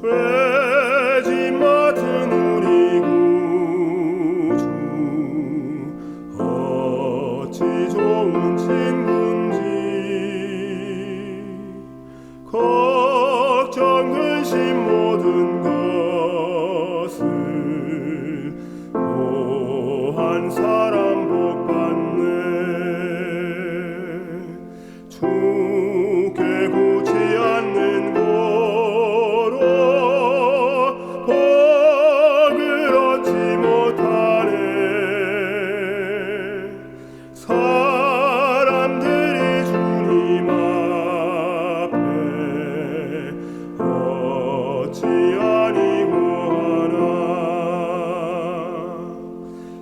죄짐 맡은 우리 구주 어찌 좋은 친구인지 걱정 근심 모든 것을 고한 사람 복 받네. 주께 굳지 않는 고로 복을 얻지 못하네. 사람들이 주님 앞에 어찌 아니고 하나.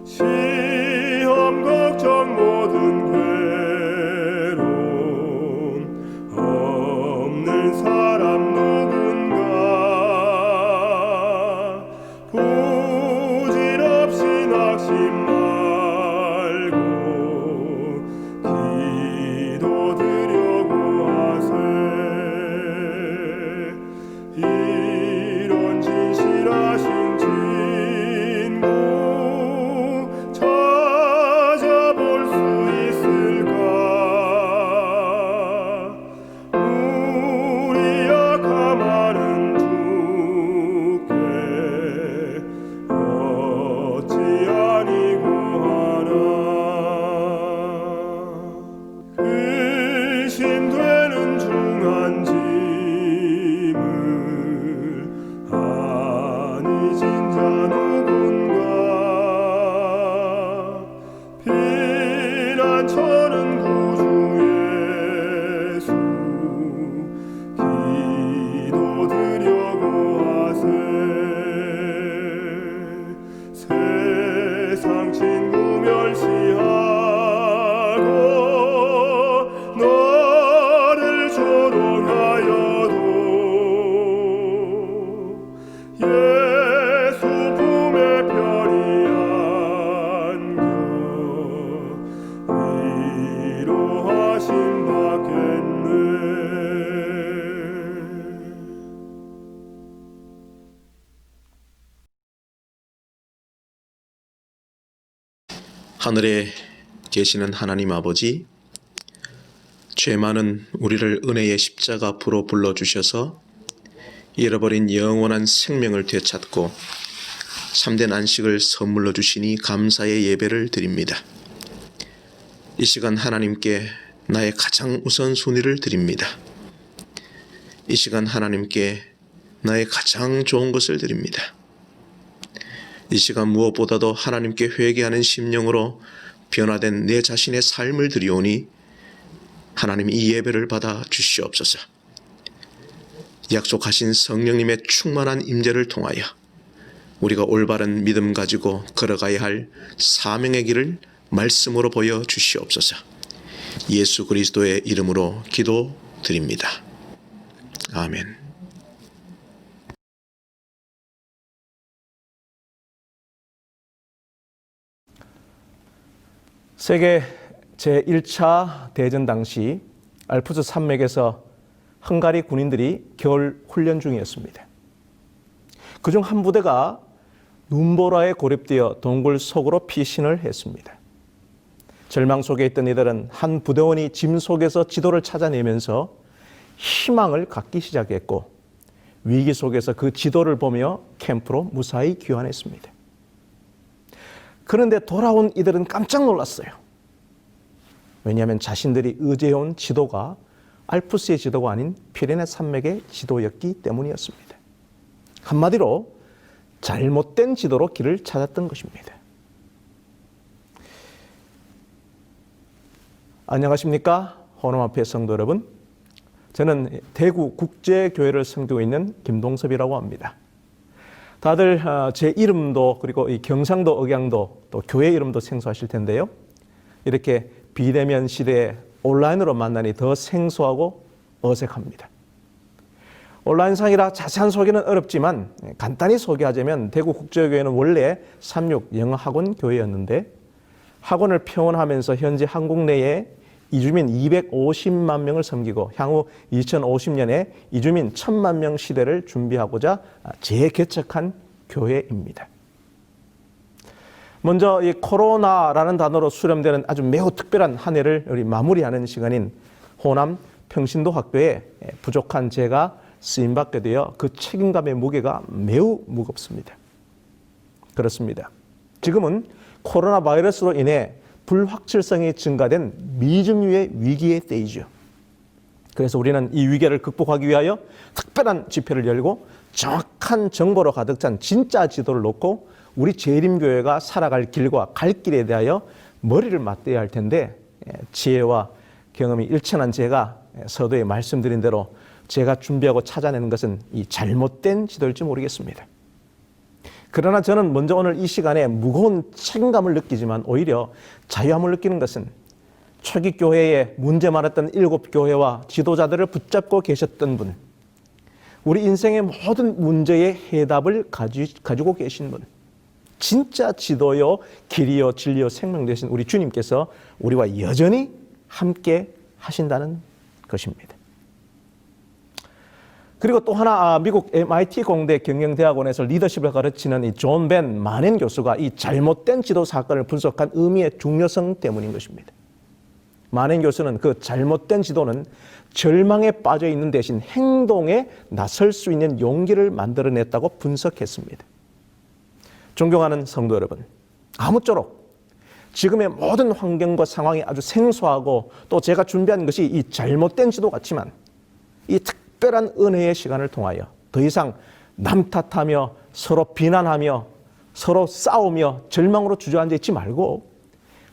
시험 걱정 모든 괴로움 없는 사람 누군가. 부질없이 낙심 말고 기도드려고 하세. 이런 진실하신 친구 찾아볼 수 있을까. 우리 약함하는 주께 어찌 아니고 하나. 근심되는 중한 짐을 아니 진자 누군가. 피난처는 구주 예수 기도드려고 하세. 세상 친구 멸시하고 너를 조롱하여도 예수 품에 편히 안겨 위로하심 받겠네. 하늘에 계시는 하나님 아버지, 죄 많은 우리를 은혜의 십자가 앞으로 불러주셔서 잃어버린 영원한 생명을 되찾고 참된 안식을 선물로 주시니 감사의 예배를 드립니다. 이 시간 하나님께 나의 가장 우선순위를 드립니다. 이 시간 하나님께 나의 가장 좋은 것을 드립니다. 이 시간 무엇보다도 하나님께 회개하는 심령으로 변화된 내 자신의 삶을 드리오니 하나님 이 예배를 받아 주시옵소서. 약속하신 성령님의 충만한 임재를 통하여 우리가 올바른 믿음 가지고 걸어가야 할 사명의 길을 말씀으로 보여 주시옵소서. 예수 그리스도의 이름으로 기도드립니다. 아멘. 세계 제1차 대전 당시 알프스 산맥에서 헝가리 군인들이 겨울 훈련 중이었습니다. 그중 한 부대가 눈보라에 고립되어 동굴 속으로 피신을 했습니다. 절망 속에 있던 이들은 한 부대원이 짐 속에서 지도를 찾아내면서 희망을 갖기 시작했고 위기 속에서 그 지도를 보며 캠프로 무사히 귀환했습니다. 그런데 돌아온 이들은 깜짝 놀랐어요. 왜냐하면 자신들이 의지해온 지도가 알프스의 지도가 아닌 피레네 산맥의 지도였기 때문이었습니다. 한마디로 잘못된 지도로 길을 찾았던 것입니다. 안녕하십니까? 헌금 앞에 성도 여러분. 저는 대구 국제교회를 섬기고 있는 김동섭이라고 합니다. 다들 제 이름도 그리고 이 경상도 억양도 또 교회 이름도 생소하실 텐데요. 이렇게 비대면 시대에 온라인으로 만나니 더 생소하고 어색합니다. 온라인상이라 자세한 소개는 어렵지만 간단히 소개하자면 대구 국제교회는 원래 36 영어학원 교회였는데 학원을 평원하면서 현재 한국 내에 이주민 250만 명을 섬기고 향후 2050년에 이주민 1000만 명 시대를 준비하고자 재개척한 교회입니다. 먼저 이 코로나라는 단어로 수렴되는 아주 매우 특별한 한 해를 우리 마무리하는 시간인 호남 평신도 학교에 부족한 제가 쓰임받게 되어 그 책임감의 무게가 매우 무겁습니다. 그렇습니다. 지금은 코로나 바이러스로 인해 불확실성이 증가된 미증유의 위기의 때이죠. 그래서 우리는 이 위기를 극복하기 위하여 특별한 집회를 열고 정확한 정보로 가득 찬 진짜 지도를 놓고 우리 재림교회가 살아갈 길과 갈 길에 대하여 머리를 맞대야 할 텐데 지혜와 경험이 일천한 제가 서두에 말씀드린 대로 제가 준비하고 찾아내는 것은 이 잘못된 지도일지 모르겠습니다. 그러나 저는 먼저 오늘 이 시간에 무거운 책임감을 느끼지만 오히려 자유함을 느끼는 것은 초기 교회에 문제 많았던 7교회와 지도자들을 붙잡고 계셨던 분, 우리 인생의 모든 문제의 해답을 가지고 계신 분, 진짜 지도요, 길이요, 진리요, 생명 되신 우리 주님께서 우리와 여전히 함께 하신다는 것입니다. 그리고 또 하나 미국 MIT 공대 경영대학원에서 리더십을 가르치는 이 존 벤 마넨 교수가 이 잘못된 지도 사건을 분석한 의미의 중요성 때문인 것입니다. 마넨 교수는 그 잘못된 지도는 절망에 빠져 있는 대신 행동에 나설 수 있는 용기를 만들어냈다고 분석했습니다. 존경하는 성도 여러분, 아무쪼록 지금의 모든 환경과 상황이 아주 생소하고 또 제가 준비한 것이 이 잘못된 지도 같지만 이 특별한 은혜의 시간을 통하여 더 이상 남 탓하며 서로 비난하며 서로 싸우며 절망으로 주저앉아 있지 말고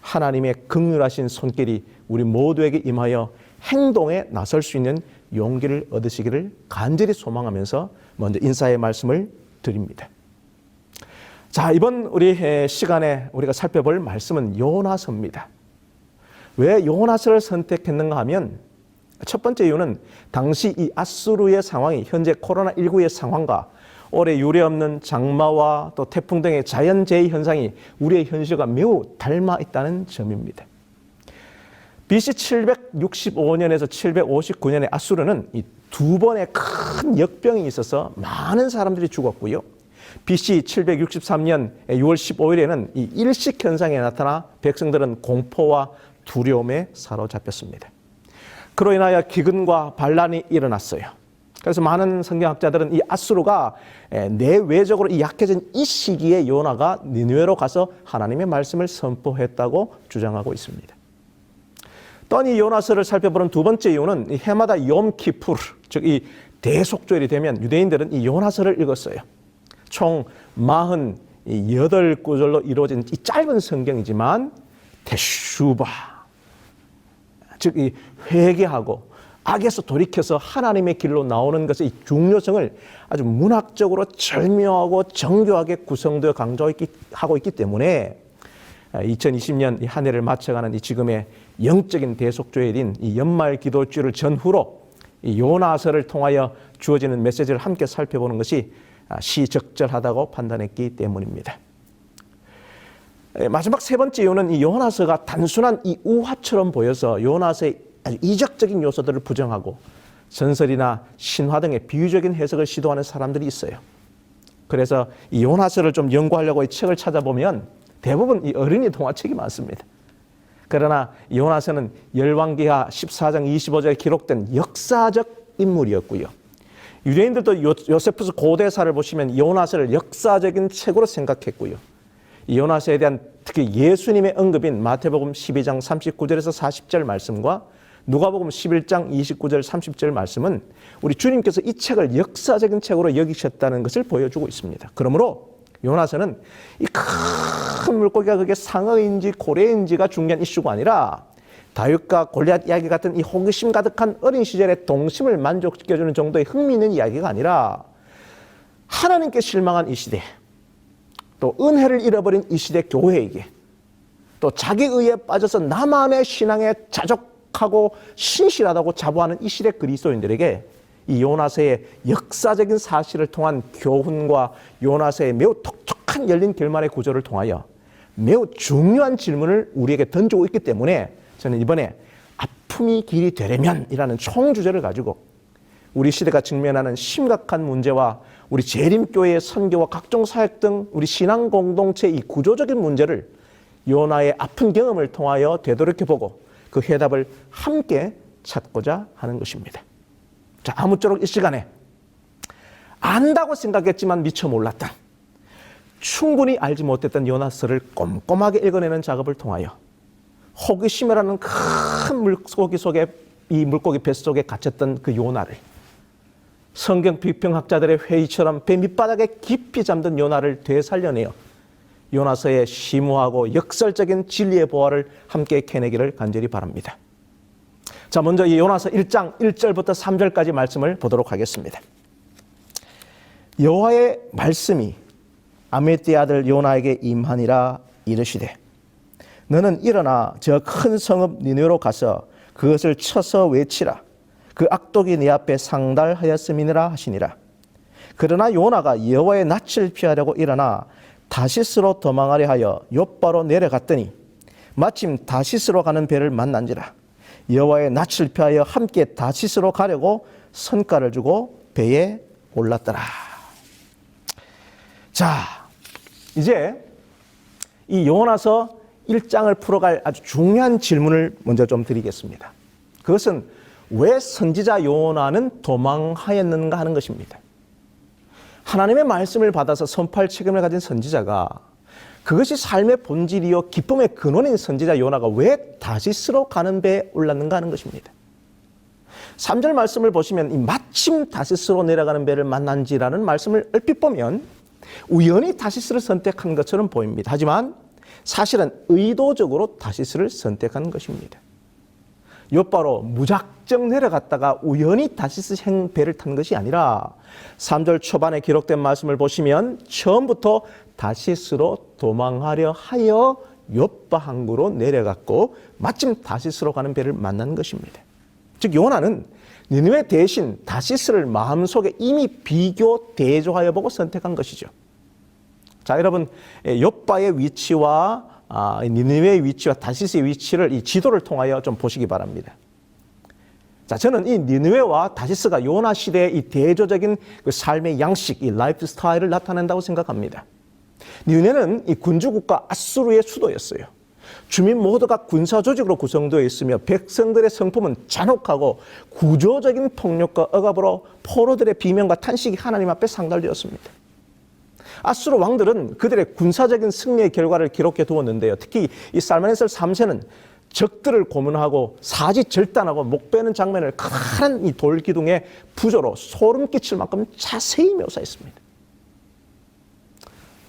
하나님의 긍휼하신 손길이 우리 모두에게 임하여 행동에 나설 수 있는 용기를 얻으시기를 간절히 소망하면서 먼저 인사의 말씀을 드립니다. 자, 이번 우리 시간에 우리가 살펴볼 말씀은 요나서입니다. 왜 요나서를 선택했는가 하면 첫 번째 이유는 당시 이 아수르의 상황이 현재 코로나19의 상황과 올해 유례없는 장마와 또 태풍 등의 자연재해 현상이 우리의 현실과 매우 닮아 있다는 점입니다. BC 765년에서 759년에 아수르는 이 두 번의 큰 역병이 있어서 많은 사람들이 죽었고요. BC 763년 6월 15일에는 이 일식 현상이 나타나 백성들은 공포와 두려움에 사로잡혔습니다. 그로 인하여 기근과 반란이 일어났어요. 그래서 많은 성경학자들은 이 아수르가 내외적으로 이 약해진 이 시기에 요나가 니느웨로 가서 하나님의 말씀을 선포했다고 주장하고 있습니다. 또한 이 요나서를 살펴보는 두 번째 이유는 이 해마다 욤키푸르, 즉 이 대속절이 되면 유대인들은 이 요나서를 읽었어요. 총 48구절로 이루어진 이 짧은 성경이지만 테슈바, 즉 이 회개하고 악에서 돌이켜서 하나님의 길로 나오는 것의 중요성을 아주 문학적으로 절묘하고 정교하게 구성되어 강조하고 있기 때문에 2020년 이 한 해를 마쳐가는 이 지금의 영적인 대속조일인 이 연말 기도주를 전후로 이 요나서를 통하여 주어지는 메시지를 함께 살펴보는 것이 시적절하다고 판단했기 때문입니다. 마지막 세 번째 이유는 이 요나서가 단순한 이 우화처럼 보여서 요나서의 아주 이적적인 요소들을 부정하고 전설이나 신화 등의 비유적인 해석을 시도하는 사람들이 있어요. 그래서 이 요나서를 좀 연구하려고 이 책을 찾아보면 대부분 이 어린이 동화책이 많습니다. 그러나 요나서는 열왕기하 14장 25절에 기록된 역사적 인물이었고요. 유대인들도 요세푸스 고대사를 보시면 요나서를 역사적인 책으로 생각했고요. 이 요나서에 대한 특히 예수님의 언급인 마태복음 12장 39절에서 40절 말씀과 누가복음 11장 29절 30절 말씀은 우리 주님께서 이 책을 역사적인 책으로 여기셨다는 것을 보여주고 있습니다. 그러므로 요나서는 이 큰 물고기가 그게 상어인지 고래인지가 중요한 이슈가 아니라 다윗과 골리앗 이야기 같은 이 호기심 가득한 어린 시절의 동심을 만족시켜주는 정도의 흥미 있는 이야기가 아니라 하나님께 실망한 이 시대, 또 은혜를 잃어버린 이 시대 교회에게, 또 자기 의에 빠져서 나만의 신앙에 자족하고 신실하다고 자부하는 이 시대 그리스도인들에게 이 요나서의 역사적인 사실을 통한 교훈과 요나서의 매우 독특한 열린 결말의 구조를 통하여 매우 중요한 질문을 우리에게 던지고 있기 때문에 저는 이번에 아픔이 길이 되려면이라는 총주제를 가지고 우리 시대가 직면하는 심각한 문제와 우리 재림교회의 선교와 각종 사역 등 우리 신앙 공동체의 이 구조적인 문제를 요나의 아픈 경험을 통하여 되돌이켜보고 그 해답을 함께 찾고자 하는 것입니다. 자, 아무쪼록 이 시간에 안다고 생각했지만 미처 몰랐던, 충분히 알지 못했던 요나서를 꼼꼼하게 읽어내는 작업을 통하여 호기심이라는 큰 물고기 속에, 이 물고기 뱃속에 갇혔던 그 요나를, 성경 비평학자들의 회의처럼 배 밑바닥에 깊이 잠든 요나를 되살려내어 요나서의 심오하고 역설적인 진리의 보화를 함께 캐내기를 간절히 바랍니다. 자, 먼저 이 요나서 1장 1절부터 3절까지 말씀을 보도록 하겠습니다. 여호와의 말씀이 아미떼의 아들 요나에게 임하니라. 이르시되 너는 일어나 저 큰 성읍 니느웨로 가서 그것을 쳐서 외치라. 그 악독이 네 앞에 상달하였음이니라 하시니라. 그러나 요나가 여호와의 낯을 피하려고 일어나 다시스로 도망하려 하여 욥바로 내려갔더니 마침 다시스로 가는 배를 만난지라. 여호와의 낯을 피하여 함께 다시스로 가려고 선가를 주고 배에 올랐더라. 자, 이제 이 요나서 1장을 풀어갈 아주 중요한 질문을 먼저 좀 드리겠습니다. 그것은 왜 선지자 요나는 도망하였는가 하는 것입니다. 하나님의 말씀을 받아서 선포할 책임을 가진 선지자가, 그것이 삶의 본질이요 기쁨의 근원인 선지자 요나가 왜 다시스로 가는 배에 올랐는가 하는 것입니다. 3절 말씀을 보시면 이 마침 다시스로 내려가는 배를 만난지라는 말씀을 얼핏 보면 우연히 다시스를 선택한 것처럼 보입니다. 하지만 사실은 의도적으로 다시스를 선택한 것입니다. 욥바로 무작정 내려갔다가 우연히 다시스 배를 탄 것이 아니라 3절 초반에 기록된 말씀을 보시면 처음부터 다시스로 도망하려 하여 욥바 항구로 내려갔고 마침 다시스로 가는 배를 만난 것입니다. 즉 요나는 니느웨 대신 다시스를 마음속에 이미 비교 대조하여 보고 선택한 것이죠. 자, 여러분, 욥바의 위치와 니느웨의 위치와 다시스의 위치를 이 지도를 통하여 좀 보시기 바랍니다. 자, 저는 이 니느웨와 다시스가 요나 시대의 이 대조적인 그 삶의 양식, 이 라이프 스타일을 나타낸다고 생각합니다. 니느웨는 이 군주국가 아수르의 수도였어요. 주민 모두가 군사 조직으로 구성되어 있으며 백성들의 성품은 잔혹하고 구조적인 폭력과 억압으로 포로들의 비명과 탄식이 하나님 앞에 상달되었습니다. 아수르 왕들은 그들의 군사적인 승리의 결과를 기록해 두었는데요. 특히 이 살만에서 3세는 적들을 고문하고 사지 절단하고 목 베는 장면을 큰 이 돌기둥의 부조로 소름 끼칠 만큼 자세히 묘사했습니다.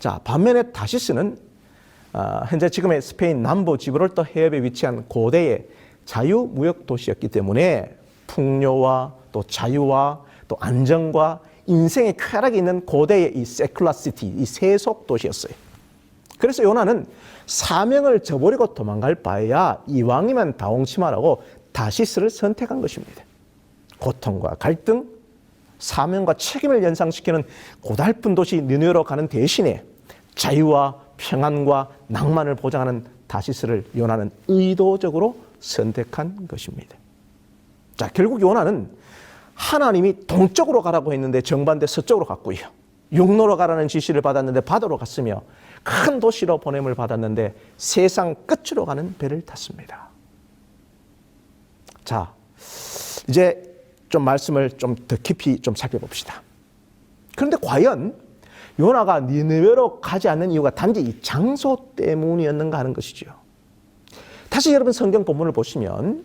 자, 반면에 다시스는 현재 지금의 스페인 남부 지브롤터 해협에 위치한 고대의 자유무역 도시였기 때문에 풍요와 또 자유와 또 안정과 인생의 쾌락이 있는 고대의 이 세큘라시티, 이 세속 도시였어요. 그래서 요나는 사명을 저버리고 도망갈 바에야 이왕이면 다홍치마라고 다시스를 선택한 것입니다. 고통과 갈등, 사명과 책임을 연상시키는 고달픈 도시 니느웨로 가는 대신에 자유와 평안과 낭만을 보장하는 다시스를 요나는 의도적으로 선택한 것입니다. 자, 결국 요나는 하나님이 동쪽으로 가라고 했는데 정반대 서쪽으로 갔고요. 육로로 가라는 지시를 받았는데 바다로 갔으며 큰 도시로 보냄을 받았는데 세상 끝으로 가는 배를 탔습니다. 자, 이제 좀 말씀을 좀 더 깊이 좀 살펴봅시다. 그런데 과연 요나가 니느웨로 가지 않는 이유가 단지 이 장소 때문이었는가 하는 것이죠. 다시 여러분 성경 본문을 보시면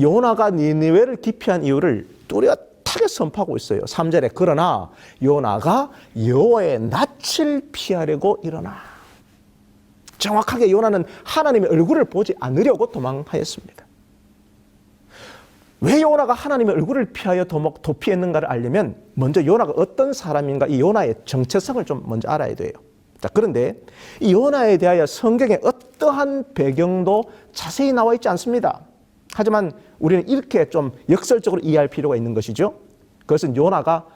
요나가 니느웨를 기피한 이유를 뚜렷하게 선포하고 있어요. 3절에 그러나 요나가 여호와의 낯을 피하려고 일어나. 정확하게 요나는 하나님의 얼굴을 보지 않으려고 도망하였습니다. 왜 요나가 하나님의 얼굴을 피하여 도피했는가를 알려면 먼저 요나가 어떤 사람인가, 이 요나의 정체성을 좀 먼저 알아야 돼요. 자, 그런데 이 요나에 대하여 성경에 어떠한 배경도 자세히 나와 있지 않습니다. 하지만 우리는 이렇게 좀 역설적으로 이해할 필요가 있는 것이죠. 그것은 요나가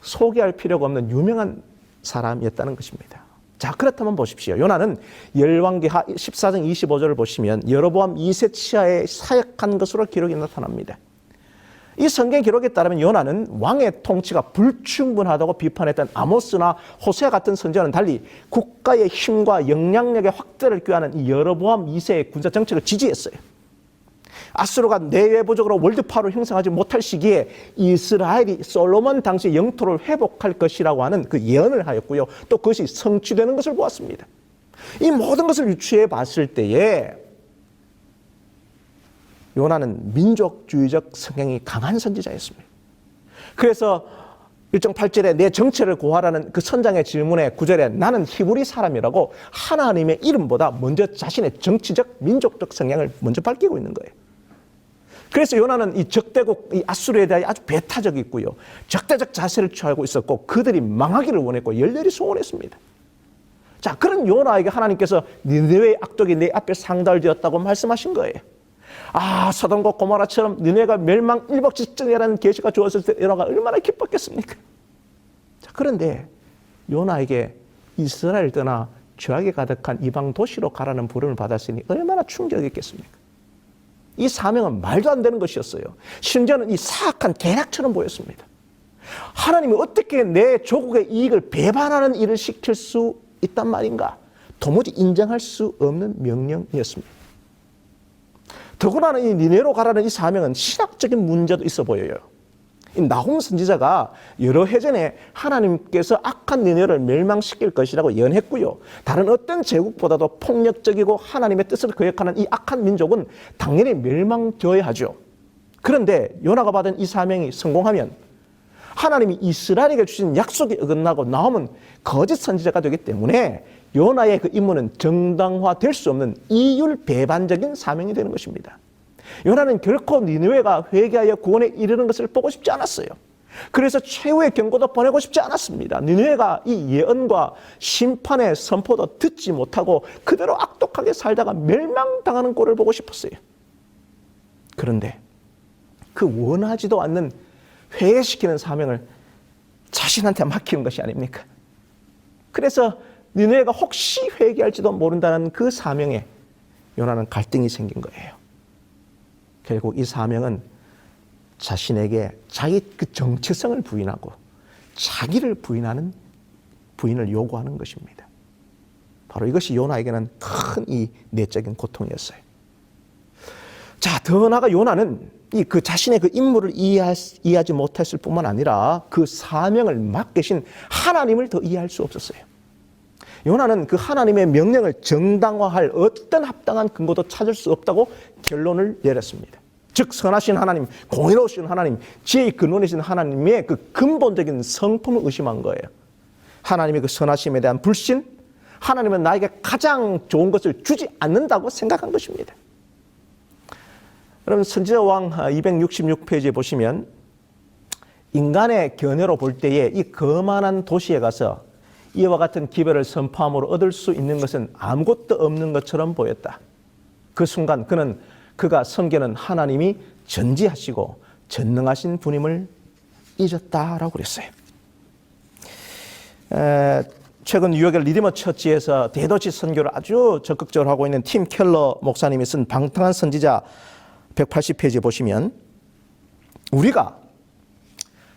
소개할 필요가 없는 유명한 사람이었다는 것입니다. 자, 그렇다면 보십시오. 요나는 열왕기하 14장 25절을 보시면 여로보암 2세 치하에 사역한 것으로 기록이 나타납니다. 이 성경 기록에 따르면 요나는 왕의 통치가 불충분하다고 비판했던 아모스나 호세 같은 선지자는 달리 국가의 힘과 영향력의 확대를 꾀하는 이 여로보암 2세의 군사 정책을 지지했어요. 아수르가 내외부적으로 월드파워를 형성하지 못할 시기에 이스라엘이 솔로몬 당시 영토를 회복할 것이라고 하는 그 예언을 하였고요. 또 그것이 성취되는 것을 보았습니다. 이 모든 것을 유추해 봤을 때에 요나는 민족주의적 성향이 강한 선지자였습니다. 그래서 1장 8절에 내 정체를 고하라는 그 선장의 질문에 9절에 나는 히브리 사람이라고 하나님의 이름보다 먼저 자신의 정치적 민족적 성향을 먼저 밝히고 있는 거예요. 그래서 요나는 이 적대국 이 아수르에 대해 아주 배타적이고요. 적대적 자세를 취하고 있었고 그들이 망하기를 원했고 열렬히 소원했습니다. 자, 그런 요나에게 하나님께서 니느웨의 악독이 내 앞에 상달되었다고 말씀하신 거예요. 아, 소돔과 고모라처럼 니느웨가 멸망 일복 직전이라는 계시가 주었을 때 요나가 얼마나 기뻤겠습니까? 자, 그런데 요나에게 이스라엘 떠나 죄악에 가득한 이방 도시로 가라는 부름을 받았으니 얼마나 충격이었겠습니까? 이 사명은 말도 안 되는 것이었어요. 심지어는 이 사악한 계략처럼 보였습니다. 하나님이 어떻게 내 조국의 이익을 배반하는 일을 시킬 수 있단 말인가? 도무지 인정할 수 없는 명령이었습니다. 더구나 이 니네로 가라는 이 사명은 신학적인 문제도 있어 보여요. 이 나홈 선지자가 여러 해 전에 하나님께서 악한 니네를 멸망시킬 것이라고 예언했고요. 다른 어떤 제국보다도 폭력적이고 하나님의 뜻을 거역하는 이 악한 민족은 당연히 멸망되어야 하죠. 그런데 요나가 받은 이 사명이 성공하면 하나님이 이스라엘에게 주신 약속이 어긋나고 나홈은 거짓 선지자가 되기 때문에 요나의 그 임무는 정당화될 수 없는 이율 배반적인 사명이 되는 것입니다. 요나는 결코 니느웨가 회개하여 구원에 이르는 것을 보고 싶지 않았어요. 그래서 최후의 경고도 보내고 싶지 않았습니다. 니느웨가 이 예언과 심판의 선포도 듣지 못하고 그대로 악독하게 살다가 멸망당하는 꼴을 보고 싶었어요. 그런데 그 원하지도 않는 회개시키는 사명을 자신한테 맡기는 것이 아닙니까? 그래서 니느웨가 혹시 회개할지도 모른다는 그 사명에 요나는 갈등이 생긴 거예요. 결국 이 사명은 자신에게 자기 그 정체성을 부인하고 자기를 부인을 요구하는 것입니다. 바로 이것이 요나에게는 큰 이 내적인 고통이었어요. 자, 더 나아가 요나는 그 자신의 그 임무를 이해하지 못했을 뿐만 아니라 그 사명을 맡기신 하나님을 더 이해할 수 없었어요. 요나는 그 하나님의 명령을 정당화할 어떤 합당한 근거도 찾을 수 없다고 결론을 내렸습니다. 즉 선하신 하나님, 공의로우신 하나님, 지혜의 근원이신 하나님의 그 근본적인 성품을 의심한 거예요. 하나님의 그 선하심에 대한 불신, 하나님은 나에게 가장 좋은 것을 주지 않는다고 생각한 것입니다. 여러분 선지자왕 266페이지에 보시면 인간의 견해로 볼 때에 이 거만한 도시에 가서 이와 같은 기별을 선포함으로 얻을 수 있는 것은 아무것도 없는 것처럼 보였다. 그 순간 그가 섬기는 하나님이 전지하시고 전능하신 분임을 잊었다라고 그랬어요. 최근 뉴욕의 리디머 처치에서 대도시 선교를 아주 적극적으로 하고 있는 팀 켈러 목사님이 쓴 방탕한 선지자 180페이지에 보시면 우리가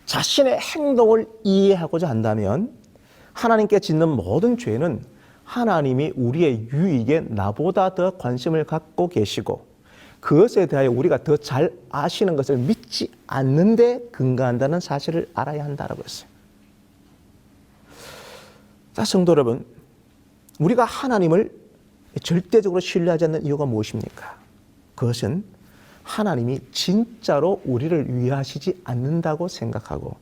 자신의 행동을 이해하고자 한다면 하나님께 짓는 모든 죄는 하나님이 우리의 유익에 나보다 더 관심을 갖고 계시고 그것에 대하여 우리가 더 잘 아시는 것을 믿지 않는데 근거한다는 사실을 알아야 한다라고 했어요. 자, 성도 여러분, 우리가 하나님을 절대적으로 신뢰하지 않는 이유가 무엇입니까? 그것은 하나님이 진짜로 우리를 위하시지 않는다고 생각하고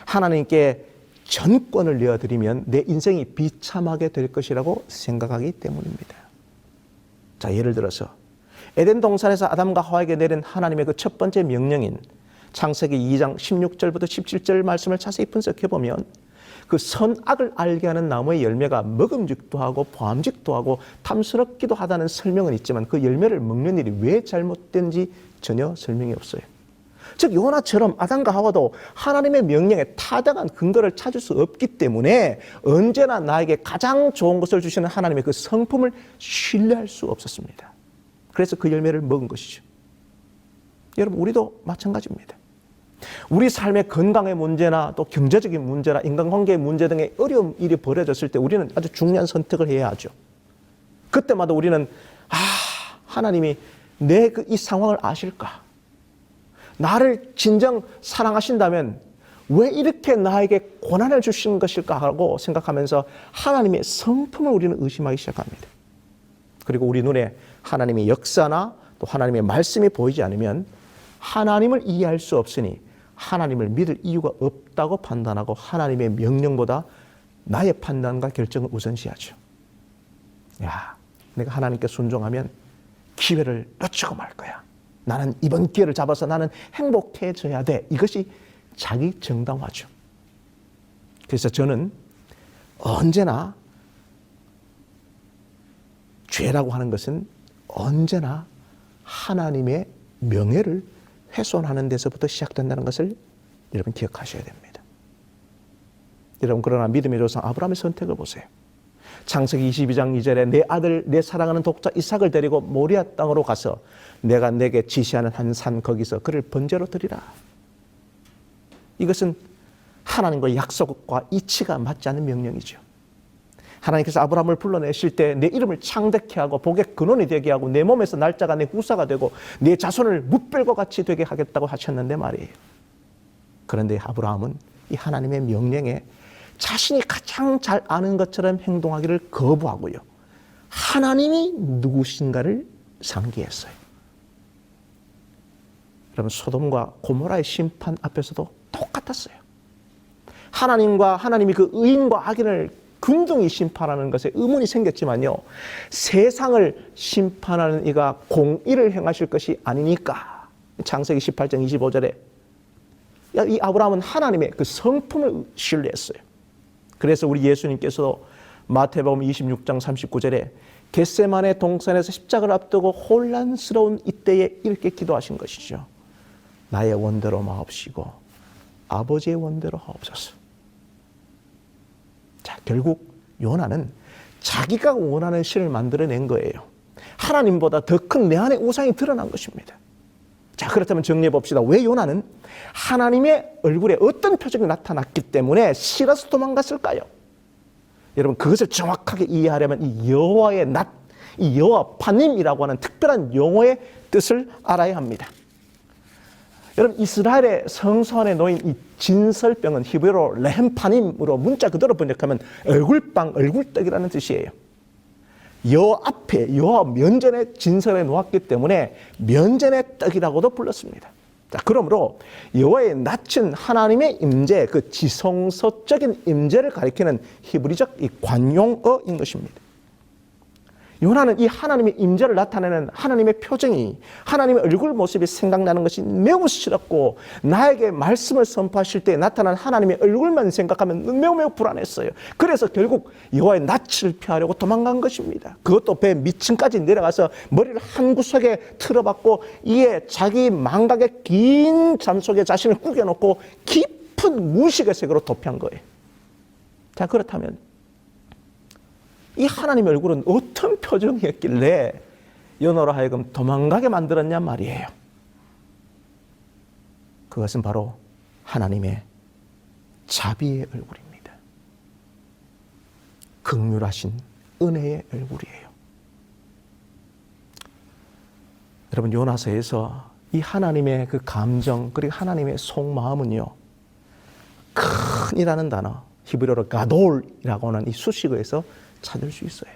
하나님께 전권을 내어드리면 내 인생이 비참하게 될 것이라고 생각하기 때문입니다. 자, 예를 들어서 에덴 동산에서 아담과 하와에게 내린 하나님의 그 첫 번째 명령인 창세기 2장 16절부터 17절 말씀을 자세히 분석해 보면 그 선악을 알게 하는 나무의 열매가 먹음직도 하고 보암직도 하고 탐스럽기도 하다는 설명은 있지만 그 열매를 먹는 일이 왜 잘못된지 전혀 설명이 없어요. 즉 요나처럼 아담과 하와도 하나님의 명령에 타당한 근거를 찾을 수 없기 때문에 언제나 나에게 가장 좋은 것을 주시는 하나님의 그 성품을 신뢰할 수 없었습니다. 그래서 그 열매를 먹은 것이죠. 여러분, 우리도 마찬가지입니다. 우리 삶의 건강의 문제나 또 경제적인 문제나 인간관계의 문제 등의 어려운 일이 벌어졌을 때 우리는 아주 중요한 선택을 해야 하죠. 그때마다 우리는 하나님이 내 이 상황을 아실까? 나를 진정 사랑하신다면 왜 이렇게 나에게 고난을 주시는 것일까 하고 생각하면서 하나님의 성품을 우리는 의심하기 시작합니다. 그리고 우리 눈에 하나님의 역사나 또 하나님의 말씀이 보이지 않으면 하나님을 이해할 수 없으니 하나님을 믿을 이유가 없다고 판단하고 하나님의 명령보다 나의 판단과 결정을 우선시하죠. 내가 하나님께 순종하면 기회를 놓치고 말 거야. 나는 이번 기회를 잡아서 나는 행복해져야 돼. 이것이 자기 정당화죠. 그래서 저는 언제나 죄라고 하는 것은 언제나 하나님의 명예를 훼손하는 데서부터 시작된다는 것을 여러분 기억하셔야 됩니다. 여러분, 그러나 믿음의 조상 아브라함의 선택을 보세요. 창세기 22장 2절에 내 아들 내 사랑하는 독자 이삭을 데리고 모리아 땅으로 가서 내가 내게 지시하는 한 산 거기서 그를 번제로 드리라. 이것은 하나님과의 약속과 이치가 맞지 않는 명령이죠. 하나님께서 아브라함을 불러내실 때 내 이름을 창대케 하고 복의 근원이 되게 하고 내 몸에서 날짜가 내 후사가 되고 내 자손을 무별과 같이 되게 하겠다고 하셨는데 말이에요. 그런데 아브라함은 이 하나님의 명령에 자신이 가장 잘 아는 것처럼 행동하기를 거부하고요. 하나님이 누구신가를 상기했어요. 여러분, 소돔과 고모라의 심판 앞에서도 똑같았어요. 하나님과 하나님이 그 의인과 악인을 균등히 심판하는 것에 의문이 생겼지만요. 세상을 심판하는 이가 공의를 행하실 것이 아니니까. 창세기 18장 25절에 이 아브라함은 하나님의 그 성품을 신뢰했어요. 그래서 우리 예수님께서도 마태복음 26장 39절에 겟세마네 동산에서 십자가를 앞두고 혼란스러운 이때에 이렇게 기도하신 것이죠. 나의 원대로 마옵시고 아버지의 원대로 하옵소서. 자, 결국 요나는 자기가 원하는 신을 만들어낸 거예요. 하나님보다 더 큰 내 안의 우상이 드러난 것입니다. 자, 그렇다면 정리해 봅시다. 왜 요나는 하나님의 얼굴에 어떤 표정이 나타났기 때문에 싫어서 도망갔을까요? 여러분, 그것을 정확하게 이해하려면 이 여호와의 낫, 이 여호와 파님이라고 하는 특별한 용어의 뜻을 알아야 합니다. 여러분, 이스라엘의 성소 안에 놓인 이 진설병은 히브리어로 레헴파님으로 문자 그대로 번역하면 얼굴빵, 얼굴떡이라는 뜻이에요. 여호와 앞에, 여호와 면전에 진설해 놓았기 때문에 면전의 떡이라고도 불렀습니다. 자, 그러므로 여호와의 낯은 하나님의 임재, 그 지성소적인 임재를 가리키는 히브리적 이 관용어인 것입니다. 요나는 이 하나님의 임재를 나타내는 하나님의 표정이, 하나님의 얼굴 모습이 생각나는 것이 매우 싫었고, 나에게 말씀을 선포하실 때 나타난 하나님의 얼굴만 생각하면 매우 불안했어요. 그래서 결국 여호와의 낯을 피하려고 도망간 것입니다. 그것도 배 밑층까지 내려가서 머리를 한 구석에 틀어박고 이에 자기 망각의 긴 잠 속에 자신을 구겨놓고 깊은 무식의 세계로 도피한 거예요. 자, 그렇다면 이 하나님의 얼굴은 어떤 표정이었길래 요나로 하여금 도망가게 만들었냐 말이에요. 그것은 바로 하나님의 자비의 얼굴입니다. 긍휼하신 은혜의 얼굴이에요. 여러분, 요나서에서 이 하나님의 그 감정 그리고 하나님의 속마음은요, 큰이라는 단어, 히브리어로 가돌이라고 하는 이 수식어에서 찾을 수 있어요.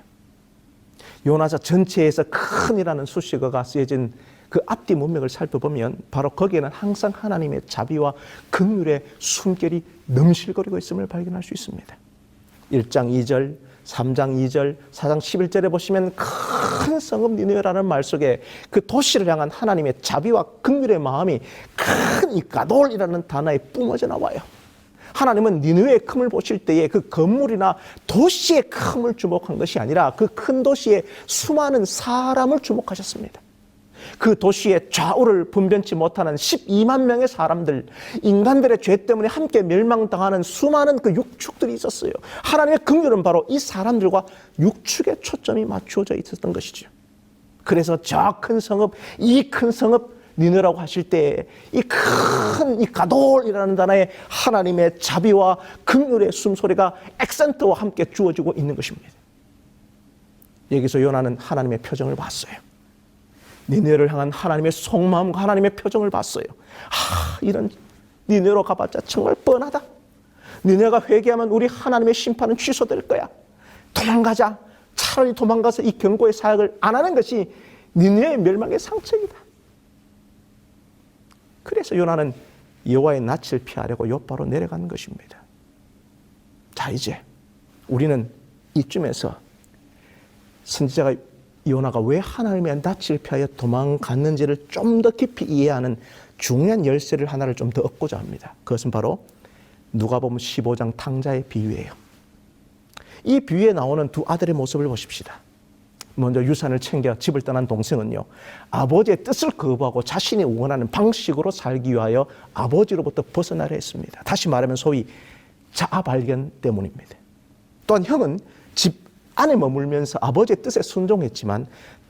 요나서 전체에서 큰이라는 수식어가 쓰여진 그 앞뒤 문맥을 살펴보면 바로 거기에는 항상 하나님의 자비와 긍휼의 숨결이 넘실거리고 있음을 발견할 수 있습니다. 1장 2절, 3장 2절, 4장 11절에 보시면 큰 성읍 니느웨라는 말 속에 그 도시를 향한 하나님의 자비와 긍휼의 마음이 큰 이 가돌이라는 단어에 뿜어져 나와요. 하나님은 니느웨의 큼을 보실 때에 그 건물이나 도시의 큼을 주목한 것이 아니라 그 큰 도시에 수많은 사람을 주목하셨습니다. 그 도시의 좌우를 분변치 못하는 12만 명의 사람들, 인간들의 죄 때문에 함께 멸망당하는 수많은 그 육축들이 있었어요. 하나님의 긍휼은 바로 이 사람들과 육축에 초점이 맞추어져 있었던 것이죠. 그래서 저 큰 성읍, 이 큰 성읍 니느라고 하실 때 이 큰 이 가돌이라는 단어에 하나님의 자비와 긍휼의 숨소리가 액센트와 함께 주어지고 있는 것입니다. 여기서 요나는 하나님의 표정을 봤어요. 니느웨를 향한 하나님의 속마음과 하나님의 표정을 봤어요. 이런 니느웨로 가봤자 정말 뻔하다. 니느웨가 회개하면 우리 하나님의 심판은 취소될 거야. 도망가자. 차라리 도망가서 이 경고의 사역을 안 하는 것이 니느웨의 멸망의 상책이다. 그래서 요나는 여호와의 낯을 피하려고 욥바로 내려간 것입니다. 자, 이제 우리는 이쯤에서 선지자가 요나가 왜 하나님의 낯을 피하여 도망갔는지를 좀 더 깊이 이해하는 중요한 열쇠를 하나를 좀 더 얻고자 합니다. 그것은 바로 누가복음 15장 탕자의 비유예요. 이 비유에 나오는 두 아들의 모습을 보십시다. 먼저 유산을 챙겨 집을 떠난 동생은요, 아버지의 뜻을 거부하고 자신이 원하는 방식으로 살기 위하여 아버지로부터 벗어나려 했습니다. 다시 말하면 소위 자아 발견 때문입니다. 또한 형은 집 안에 머물면서 아버지의 뜻에 순종했지만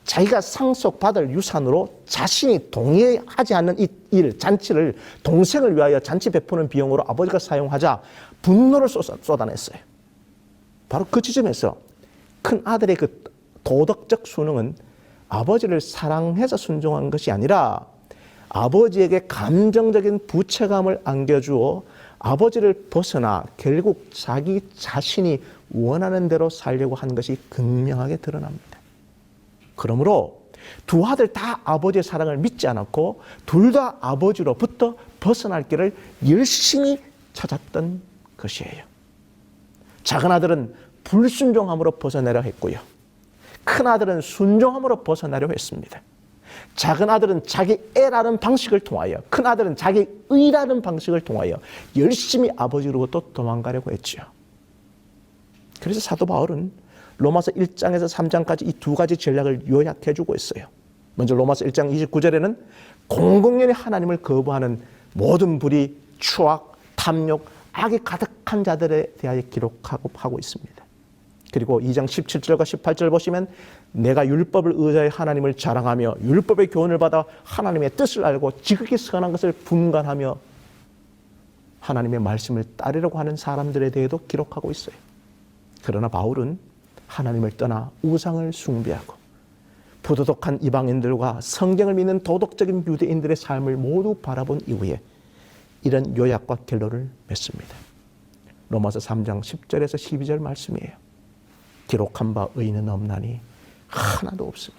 자기가 상속받을 유산으로 자신이 동의하지 않는 이 일, 잔치를 동생을 위하여 잔치 베푸는 비용으로 아버지가 사용하자 분노를 쏟아냈어요. 바로 그 지점에서 큰 아들의 그 도덕적 순응은 아버지를 사랑해서 순종한 것이 아니라 아버지에게 감정적인 부채감을 안겨주어 아버지를 벗어나 결국 자기 자신이 원하는 대로 살려고 하는 것이 극명하게 드러납니다. 그러므로 두 아들 다 아버지의 사랑을 믿지 않았고 둘 다 아버지로부터 벗어날 길을 열심히 찾았던 것이에요. 작은 아들은 불순종함으로 벗어내려 했고요. 큰 아들은 순종함으로 벗어나려 했습니다. 작은 아들은 자기 애라는 방식을 통하여, 큰 아들은 자기 의라는 방식을 통하여 열심히 아버지로부터 도망가려고 했죠. 그래서 사도 바울은 로마서 1장에서 3장까지 이 두 가지 전략을 요약해 주고 있어요. 먼저 로마서 1장 29절에는 공공연히 하나님을 거부하는 모든 불의, 추악, 탐욕, 악이 가득한 자들에 대하여 기록하고 있습니다. 그리고 2장 17절과 18절 보시면 내가 율법을 의지하여 하나님을 자랑하며 율법의 교훈을 받아 하나님의 뜻을 알고 지극히 선한 것을 분간하며 하나님의 말씀을 따르려고 하는 사람들에 대해도 기록하고 있어요. 그러나 바울은 하나님을 떠나 우상을 숭배하고 부도덕한 이방인들과 성경을 믿는 도덕적인 유대인들의 삶을 모두 바라본 이후에 이런 요약과 결론을 맺습니다. 로마서 3장 10절에서 12절 말씀이에요. 기록한 바 의인은 없나니 하나도 없으니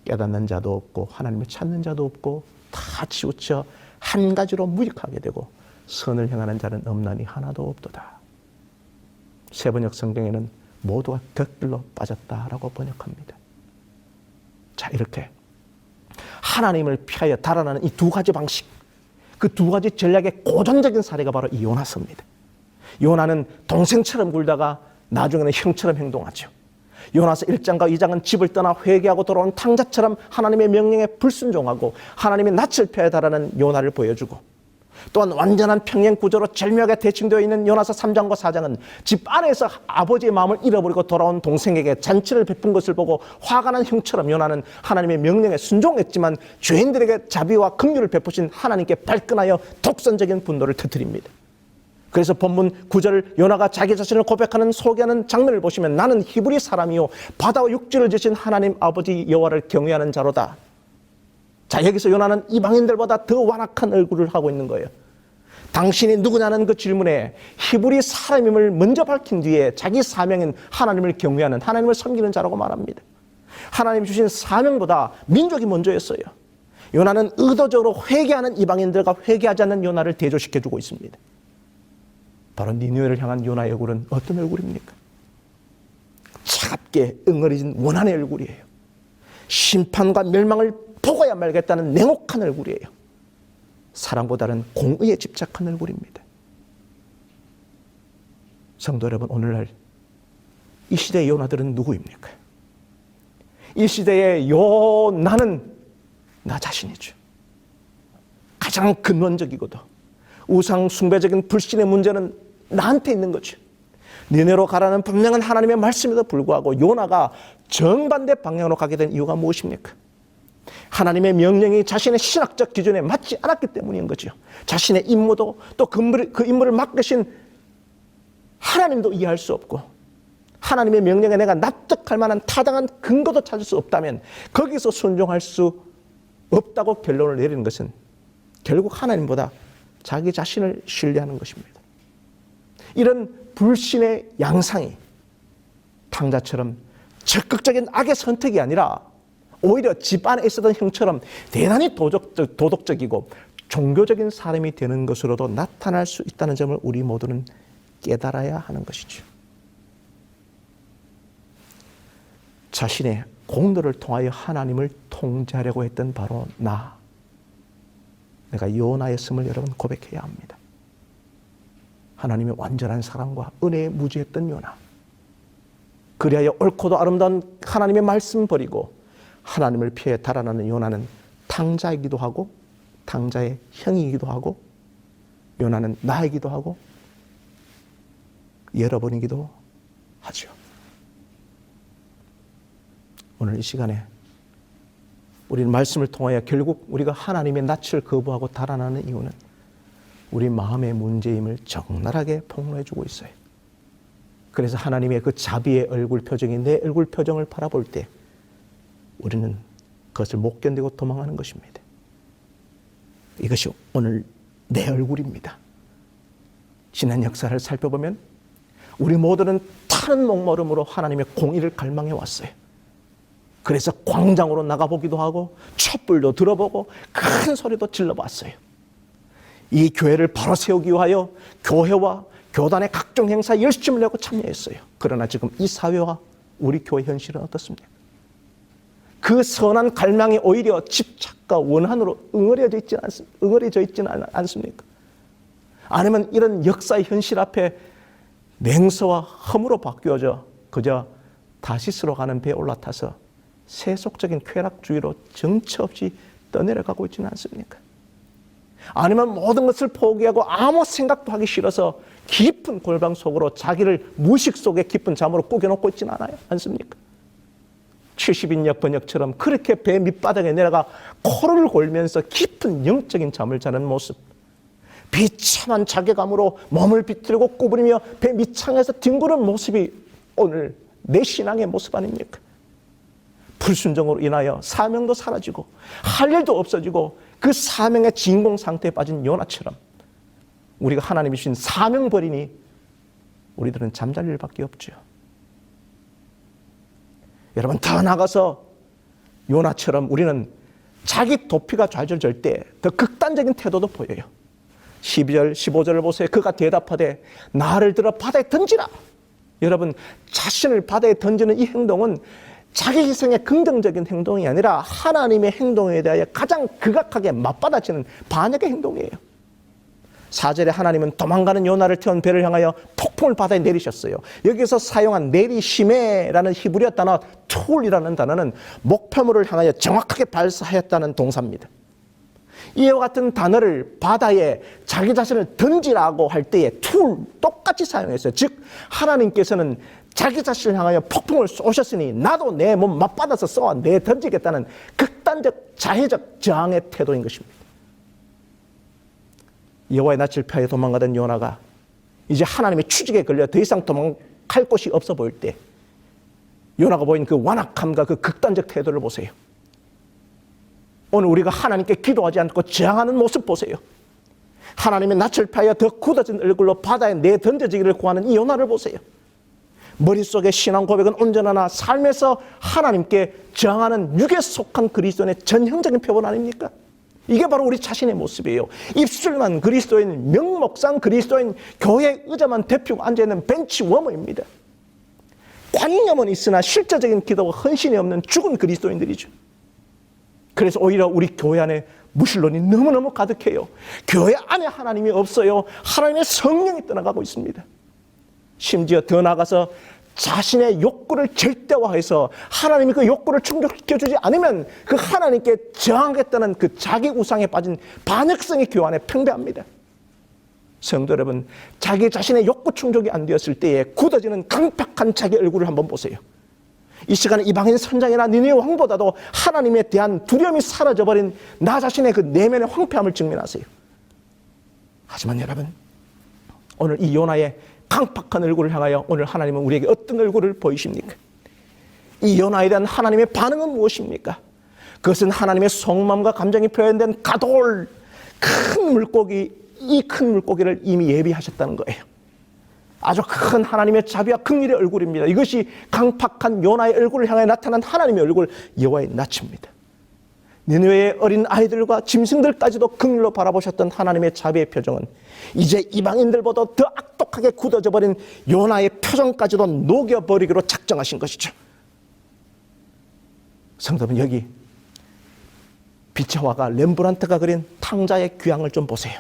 깨닫는 자도 없고 하나님을 찾는 자도 없고 다 치우쳐 한 가지로 무익하게 되고 선을 행하는 자는 없나니 하나도 없도다. 세번역 성경에는 모두가 곁길로 빠졌다라고 번역합니다. 자, 이렇게 하나님을 피하여 달아나는 이 두 가지 방식, 그 두 가지 전략의 고전적인 사례가 바로 이 요나서입니다. 요나는 동생처럼 굴다가 나중에는 형처럼 행동하죠. 요나서 1장과 2장은 집을 떠나 회개하고 돌아온 탕자처럼 하나님의 명령에 불순종하고 하나님의 낯을 피하여 달아나는 요나를 보여주고, 또한 완전한 평행 구조로 절묘하게 대칭되어 있는 요나서 3장과 4장은 집 안에서 아버지의 마음을 잃어버리고 돌아온 동생에게 잔치를 베푼 것을 보고 화가 난 형처럼 요나는 하나님의 명령에 순종했지만 죄인들에게 자비와 긍휼을 베푸신 하나님께 발끈하여 독선적인 분노를 터뜨립니다. 그래서 본문 9절 요나가 자기 자신을 고백하는 소개하는 장면을 보시면 나는 히브리 사람이요 바다와 육지를 지신 하나님 아버지 여호와를 경외하는 자로다. 자, 여기서 요나는 이방인들보다 더 완악한 얼굴을 하고 있는 거예요. 당신이 누구냐는 그 질문에 히브리 사람임을 먼저 밝힌 뒤에 자기 사명인 하나님을 경외하는, 하나님을 섬기는 자라고 말합니다. 하나님 주신 사명보다 민족이 먼저였어요. 요나는 의도적으로 회개하는 이방인들과 회개하지 않는 요나를 대조시켜주고 있습니다. 바로 니느웨를 향한 요나의 얼굴은 어떤 얼굴입니까? 차갑게 응어리진 원한의 얼굴이에요. 심판과 멸망을 보고야 말겠다는 냉혹한 얼굴이에요. 사랑보다는 공의에 집착한 얼굴입니다. 성도 여러분, 오늘날 이 시대의 요나들은 누구입니까? 이 시대의 요나는 나 자신이죠. 가장 근원적이고도 우상 숭배적인 불신의 문제는 나한테 있는 거죠. 니네로 가라는 분명한 하나님의 말씀에도 불구하고 요나가 정반대 방향으로 가게 된 이유가 무엇입니까? 하나님의 명령이 자신의 신학적 기준에 맞지 않았기 때문인 거죠. 자신의 임무도 또 그 임무를 맡기신 하나님도 이해할 수 없고, 하나님의 명령에 내가 납득할 만한 타당한 근거도 찾을 수 없다면 거기서 순종할 수 없다고 결론을 내리는 것은 결국 하나님보다 자기 자신을 신뢰하는 것입니다. 이런 불신의 양상이 탕자처럼 적극적인 악의 선택이 아니라 오히려 집 안에 있었던 형처럼 대단히 도덕적이고 종교적인 사람이 되는 것으로도 나타날 수 있다는 점을 우리 모두는 깨달아야 하는 것이죠. 자신의 공로를 통하여 하나님을 통제하려고 했던 바로 내가 요나였음을 여러분 고백해야 합니다. 하나님의 완전한 사랑과 은혜에 무지했던 요나, 그리하여 옳고도 아름다운 하나님의 말씀 버리고 하나님을 피해 달아나는 요나는 탕자이기도 하고 탕자의 형이기도 하고 요나는 나이기도 하고 여러분이기도 하죠. 오늘 이 시간에 우리는 말씀을 통하여 결국 우리가 하나님의 낯을 거부하고 달아나는 이유는 우리 마음의 문제임을 적나라하게 폭로해 주고 있어요. 그래서 하나님의 그 자비의 얼굴 표정이 내 얼굴 표정을 바라볼 때 우리는 그것을 못 견디고 도망하는 것입니다. 이것이 오늘 내 얼굴입니다. 지난 역사를 살펴보면 우리 모두는 타는 목마름으로 하나님의 공의를 갈망해 왔어요. 그래서 광장으로 나가보기도 하고 촛불도 들어보고 큰 소리도 질러봤어요. 이 교회를 바로 세우기 위하여 교회와 교단의 각종 행사에 열심을 내고 참여했어요. 그러나 지금 이 사회와 우리 교회 현실은 어떻습니까? 그 선한 갈망이 오히려 집착과 원한으로 응어려져 있지는 않습니까? 아니면 이런 역사의 현실 앞에 냉소와 험으로 바뀌어져 그저 다시스로 가는 배에 올라타서 세속적인 쾌락주의로 정처 없이 떠내려가고 있지는 않습니까? 아니면 모든 것을 포기하고 아무 생각도 하기 싫어서 깊은 골방 속으로 자기를 무의식 속에 깊은 잠으로 꾸겨놓고 있지는 않습니까? 70인역 번역처럼 그렇게 배 밑바닥에 내려가 코를 골면서 깊은 영적인 잠을 자는 모습, 비참한 자괴감으로 몸을 비틀고 구부리며 배 밑창에서 뒹구는 모습이 오늘 내 신앙의 모습 아닙니까? 불순종으로 인하여 사명도 사라지고 할 일도 없어지고 그 사명의 진공 상태에 빠진 요나처럼 우리가 하나님이 주신 사명 버리니 우리들은 잠잘 일밖에 없죠. 여러분, 더 나가서 요나처럼 우리는 자기 도피가 좌절될 때 더 극단적인 태도도 보여요. 12절, 15절을 보세요. 그가 대답하되 나를 들어 바다에 던지라. 여러분, 자신을 바다에 던지는 이 행동은 자기 희생의 긍정적인 행동이 아니라 하나님의 행동에 대하여 가장 극악하게 맞받아치는 반역의 행동이에요. 4절에 하나님은 도망가는 요나를 태운 배를 향하여 폭풍을 바다에 내리셨어요. 여기서 사용한 내리시메라는 히브리어 단어 툴이라는 단어는 목표물을 향하여 정확하게 발사하였다는 동사입니다. 이와 같은 단어를 바다에 자기 자신을 던지라고 할 때에 툴 똑같이 사용했어요. 즉 하나님께서는 자기 자신을 향하여 폭풍을 쏘셨으니 나도 내 몸 맞받아서 쏘아 내 던지겠다는 극단적 자해적 저항의 태도인 것입니다. 여호와의 낯을 피하여 도망가던 요나가 이제 하나님의 추직에 걸려 더 이상 도망갈 곳이 없어 보일 때 요나가 보인 그 완악함과 그 극단적 태도를 보세요. 오늘 우리가 하나님께 기도하지 않고 저항하는 모습 보세요. 하나님의 낯을 피하여 더 굳어진 얼굴로 바다에 내던져지기를 구하는 이 요나를 보세요. 머릿속의 신앙 고백은 온전하나 삶에서 하나님께 저항하는 육에 속한 그리스도인의 전형적인 표본 아닙니까? 이게 바로 우리 자신의 모습이에요. 입술만 그리스도인, 명목상 그리스도인, 교회 의자만 대표고 앉아있는 벤치워머입니다. 관념은 있으나 실제적인 기도와 헌신이 없는 죽은 그리스도인들이죠. 그래서 오히려 우리 교회 안에 무신론이 너무너무 가득해요. 교회 안에 하나님이 없어요. 하나님의 성령이 떠나가고 있습니다. 심지어 더 나아가서 자신의 욕구를 절대화해서 하나님이 그 욕구를 충족시켜주지 않으면 그 하나님께 저항하겠다는 그 자기 우상에 빠진 반역성의 교환에 팽배합니다. 성도 여러분, 자기 자신의 욕구 충족이 안 되었을 때에 굳어지는 강팍한 자기 얼굴을 한번 보세요. 이 시간에 이방인 선장이나 니느웨 왕보다도 하나님에 대한 두려움이 사라져버린 나 자신의 그 내면의 황폐함을 직면하세요. 하지만 여러분, 오늘 이 요나의 강팍한 얼굴을 향하여 오늘 하나님은 우리에게 어떤 얼굴을 보이십니까? 이 요나에 대한 하나님의 반응은 무엇입니까? 그것은 하나님의 속마음과 감정이 표현된 가돌, 큰 물고기, 이 큰 물고기를 이미 예비하셨다는 거예요. 아주 큰 하나님의 자비와 긍휼의 얼굴입니다. 이것이 강팍한 요나의 얼굴을 향해 나타난 하나님의 얼굴, 여호와의 낯입니다. 니느웨의 어린 아이들과 짐승들까지도 긍휼로 바라보셨던 하나님의 자비의 표정은 이제 이방인들보다 더 악독하게 굳어져 버린 요나의 표정까지도 녹여버리기로 작정하신 것이죠. 성도분, 여기 빛의 화가 렘브란트가 그린 탕자의 귀향을 좀 보세요.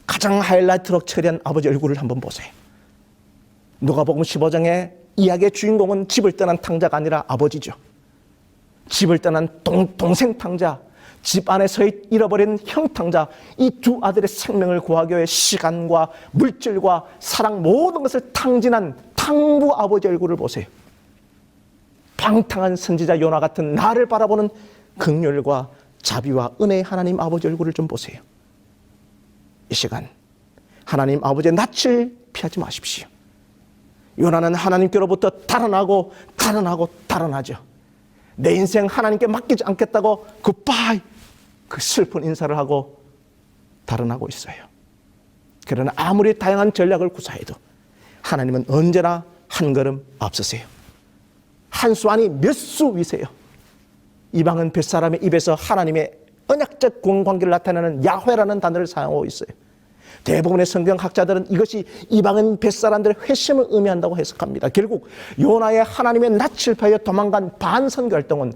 가장 하이라이트로 처리한 아버지 얼굴을 한번 보세요. 누가복음 15장의 이야기의 주인공은 집을 떠난 탕자가 아니라 아버지죠. 집을 떠난 동생 탕자, 집 안에서 잃어버린 형 탕자, 이 두 아들의 생명을 구하기 위해 시간과 물질과 사랑 모든 것을 탕진한 탕부 아버지 얼굴을 보세요. 방탕한 선지자 요나 같은 나를 바라보는 긍휼과 자비와 은혜의 하나님 아버지 얼굴을 좀 보세요. 이 시간 하나님 아버지의 낯을 피하지 마십시오. 요나는 하나님께로부터 달아나죠. 내 인생 하나님께 맡기지 않겠다고 굿바이, 그 슬픈 인사를 하고 달아나고 있어요. 그러나 아무리 다양한 전략을 구사해도 하나님은 언제나 한 걸음 앞서세요. 한 수 아니 몇 수 위세요. 이방은 뱃사람의 입에서 하나님의 언약적 관계를 나타내는 야훼라는 단어를 사용하고 있어요. 대부분의 성경학자들은 이것이 이방인 뱃사람들의 회심을 의미한다고 해석합니다. 결국 요나의 하나님의 낯을 피하여 도망간 반선교활동은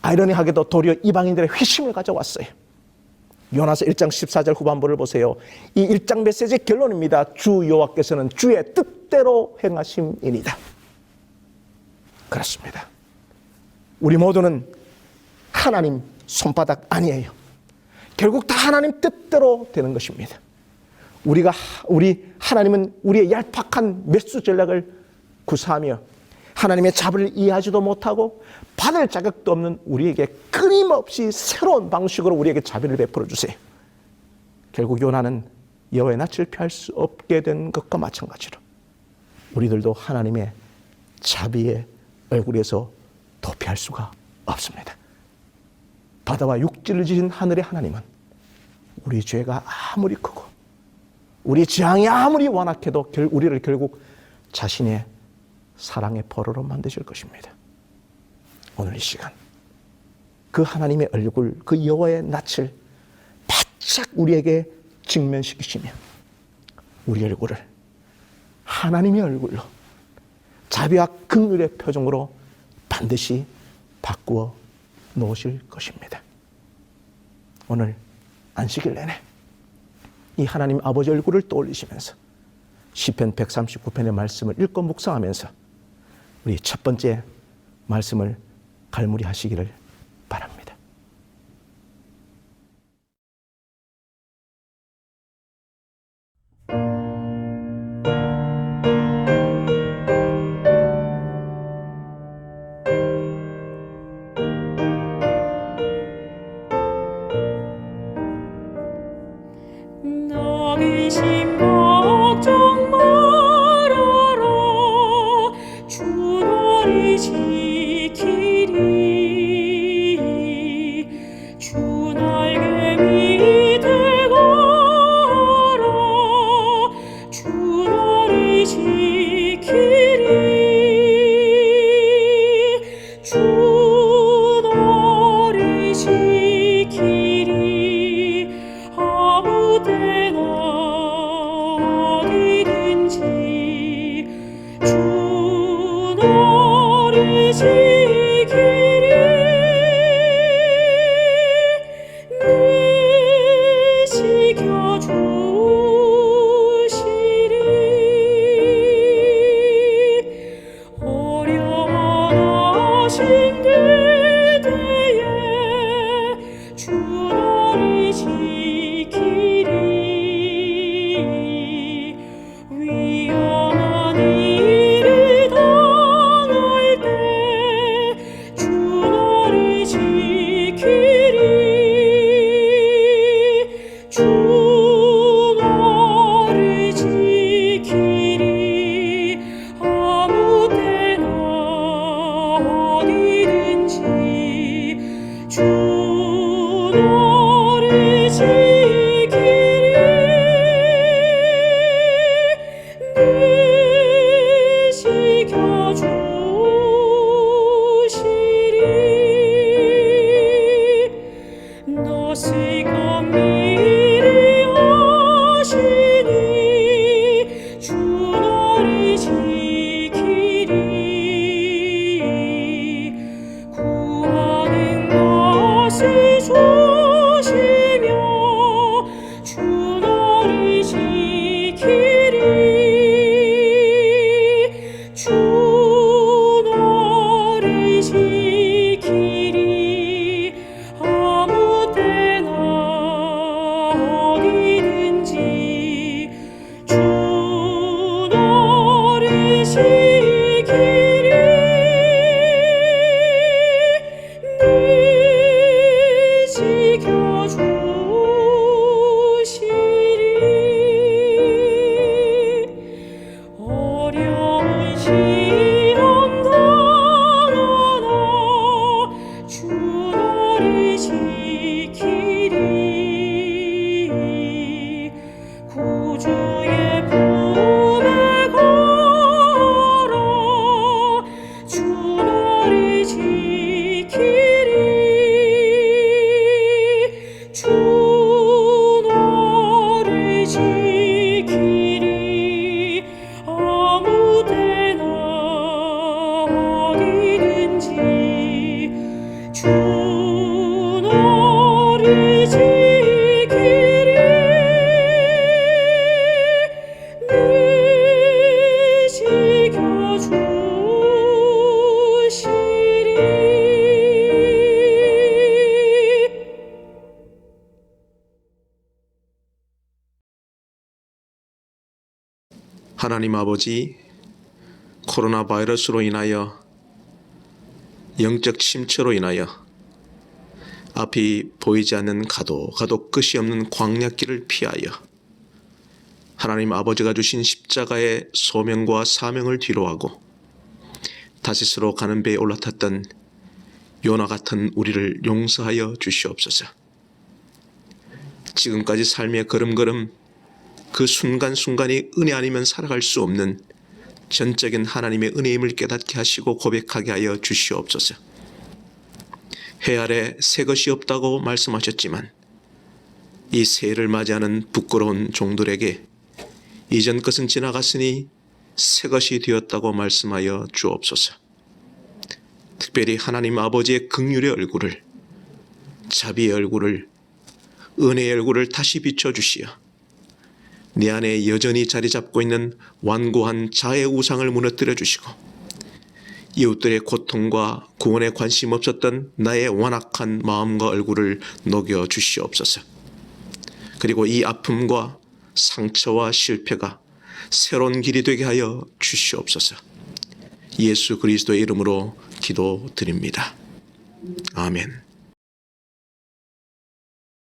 아이러니하게도 도리어 이방인들의 회심을 가져왔어요. 요나서 1장 14절 후반부를 보세요. 이 1장 메시지의 결론입니다. 주 여호와께서는 주의 뜻대로 행하심이니이다. 그렇습니다. 우리 모두는 하나님 손바닥 아니에요. 결국 다 하나님 뜻대로 되는 것입니다. 하나님은 우리의 얄팍한 매수 전략을 구사하며 하나님의 자비를 이해하지도 못하고 받을 자격도 없는 우리에게 끊임없이 새로운 방식으로 우리에게 자비를 베풀어 주세요. 결국 요나는 여호와의 낯을 피할 수 없게 된 것과 마찬가지로 우리들도 하나님의 자비의 얼굴에서 도피할 수가 없습니다. 바다와 육지를 지은 하늘의 하나님은 우리 죄가 아무리 크고 우리 재앙이 아무리 완악해도 우리를 결국 자신의 사랑의 포로로 만드실 것입니다. 오늘 이 시간 그 하나님의 얼굴, 그 여호와의 낯을 바짝 우리에게 직면시키시며 우리 얼굴을 하나님의 얼굴로 자비와 긍휼의 표정으로 반드시 바꾸어 놓으실 것입니다. 오늘 안식일 내내 이 하나님 아버지 얼굴을 떠올리시면서 시편 139편의 말씀을 읽고 묵상하면서 우리 첫 번째 말씀을 갈무리하시기를 바랍니다. 너희심 걱정 말아라 주 너희 지키리 주 날개 밑에 가라 주 너희 지키리 주 너희 지키리 아무 때나 어디든지 주 너를 지키리 내시켜 주시리 지키리 구하는 것을 주시며 주 너를 지키리 주 너를 지키리 아무 때나 어디든지 주 너를 지키리 늘 지켜주시리 어려운 시련 당하나 주 너를 지키리 구주의 품에 걸어 주 너를 지키리 주 너를 지키리 아무 때나 어디든지 주 너를 지키리 늘 지켜주시리 하나님 아버지, 코로나 바이러스로 인하여 영적 침체로 인하여 앞이 보이지 않는 가도 끝이 없는 광야길을 피하여 하나님 아버지가 주신 십자가의 소명과 사명을 뒤로하고 다시스로 가는 배에 올라탔던 요나 같은 우리를 용서하여 주시옵소서. 지금까지 삶의 걸음걸음 그 순간순간이 은혜 아니면 살아갈 수 없는 전적인 하나님의 은혜임을 깨닫게 하시고 고백하게 하여 주시옵소서. 해 아래 새 것이 없다고 말씀하셨지만 이 새해를 맞이하는 부끄러운 종들에게 이전 것은 지나갔으니 새 것이 되었다고 말씀하여 주옵소서. 특별히 하나님 아버지의 긍휼의 얼굴을, 자비의 얼굴을, 은혜의 얼굴을 다시 비춰주시어 내 안에 여전히 자리 잡고 있는 완고한 자의 우상을 무너뜨려 주시고 이웃들의 고통과 구원에 관심 없었던 나의 완악한 마음과 얼굴을 녹여 주시옵소서. 그리고 이 아픔과 상처와 실패가 새로운 길이 되게 하여 주시옵소서. 예수 그리스도의 이름으로 기도드립니다. 아멘.